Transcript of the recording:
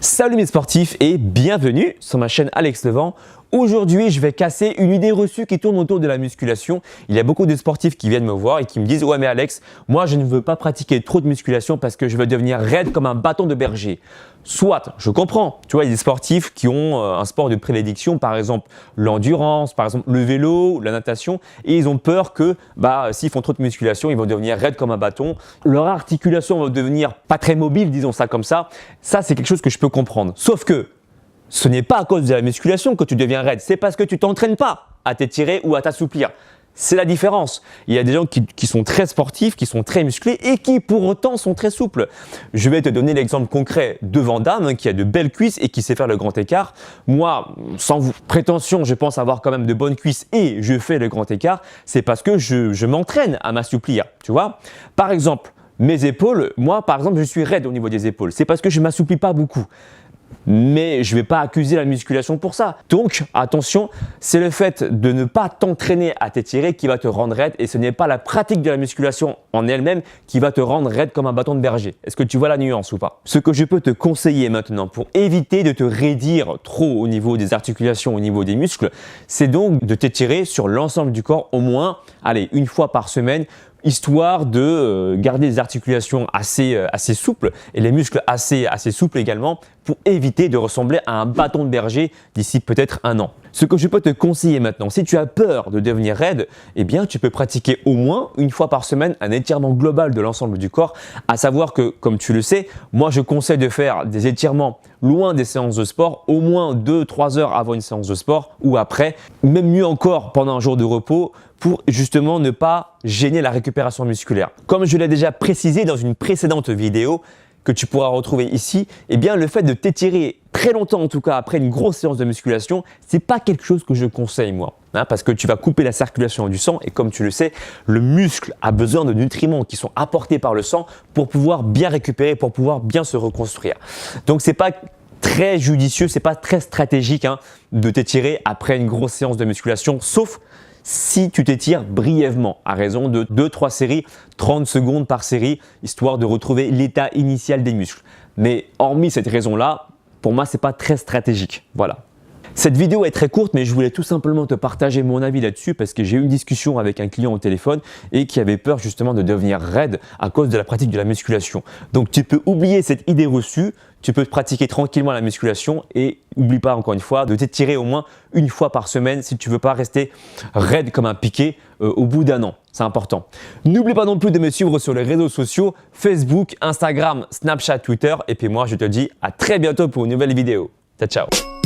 Salut mes sportifs et bienvenue sur ma chaîne Alex Levent. Aujourd'hui, je vais casser une idée reçue qui tourne autour de la musculation. Il y a beaucoup de sportifs qui viennent me voir et qui me disent « Ouais mais Alex, moi je ne veux pas pratiquer trop de musculation parce que je veux devenir raide comme un bâton de berger. » Soit, je comprends, tu vois, il y a des sportifs qui ont un sport de prédilection, par exemple l'endurance, par exemple le vélo, la natation, et ils ont peur que s'ils font trop de musculation, ils vont devenir raides comme un bâton. Leur articulation va devenir pas très mobile, disons ça comme ça. Ça, c'est quelque chose que je peux comprendre. Sauf que ce n'est pas à cause de la musculation que tu deviens raide, c'est parce que tu t'entraînes pas à t'étirer ou à t'assouplir. C'est la différence. Il y a des gens qui sont très sportifs, qui sont très musclés et qui pour autant sont très souples. Je vais te donner l'exemple concret de Van Damme qui a de belles cuisses et qui sait faire le grand écart. Moi, sans prétention, je pense avoir quand même de bonnes cuisses et je fais le grand écart. C'est parce que je m'entraîne à m'assouplir, tu vois. Par exemple, mes épaules, moi par exemple, je suis raide au niveau des épaules. C'est parce que je ne m'assouplis pas beaucoup. Mais je ne vais pas accuser la musculation pour ça. Donc, attention, c'est le fait de ne pas t'entraîner à t'étirer qui va te rendre raide et ce n'est pas la pratique de la musculation en elle-même qui va te rendre raide comme un bâton de berger. Est-ce que tu vois la nuance ou pas? Ce que je peux te conseiller maintenant pour éviter de te raidir trop au niveau des articulations, au niveau des muscles, c'est donc de t'étirer sur l'ensemble du corps au moins, allez, une fois par semaine, histoire de garder les articulations assez souples et les muscles assez souples également pour éviter de ressembler à un bâton de berger d'ici peut-être un an. Ce que je peux te conseiller maintenant, si tu as peur de devenir raide, eh bien tu peux pratiquer au moins une fois par semaine un étirement global de l'ensemble du corps, à savoir que, comme tu le sais, moi je conseille de faire des étirements loin des séances de sport, au moins 2-3 heures avant une séance de sport ou après, même mieux encore pendant un jour de repos pour justement ne pas gêner la récupération musculaire. Comme je l'ai déjà précisé dans une précédente vidéo que tu pourras retrouver ici, eh bien le fait de t'étirer très longtemps en tout cas après une grosse séance de musculation, c'est pas quelque chose que je conseille moi, parce que tu vas couper la circulation du sang et comme tu le sais, le muscle a besoin de nutriments qui sont apportés par le sang pour pouvoir bien récupérer, pour pouvoir bien se reconstruire. Donc c'est pas très judicieux, c'est pas très stratégique de t'étirer après une grosse séance de musculation, sauf si tu t'étires brièvement à raison de 2-3 séries, 30 secondes par série, histoire de retrouver l'état initial des muscles. Mais hormis cette raison-là, pour moi, ce n'est pas très stratégique. Voilà. Cette vidéo est très courte, mais je voulais tout simplement te partager mon avis là-dessus parce que j'ai eu une discussion avec un client au téléphone et qui avait peur justement de devenir raide à cause de la pratique de la musculation. Donc tu peux oublier cette idée reçue, tu peux pratiquer tranquillement la musculation et n'oublie pas encore une fois de t'étirer au moins une fois par semaine si tu ne veux pas rester raide comme un piquet au bout d'un an. C'est important. N'oublie pas non plus de me suivre sur les réseaux sociaux, Facebook, Instagram, Snapchat, Twitter et puis moi je te dis à très bientôt pour une nouvelle vidéo. Ciao, ciao.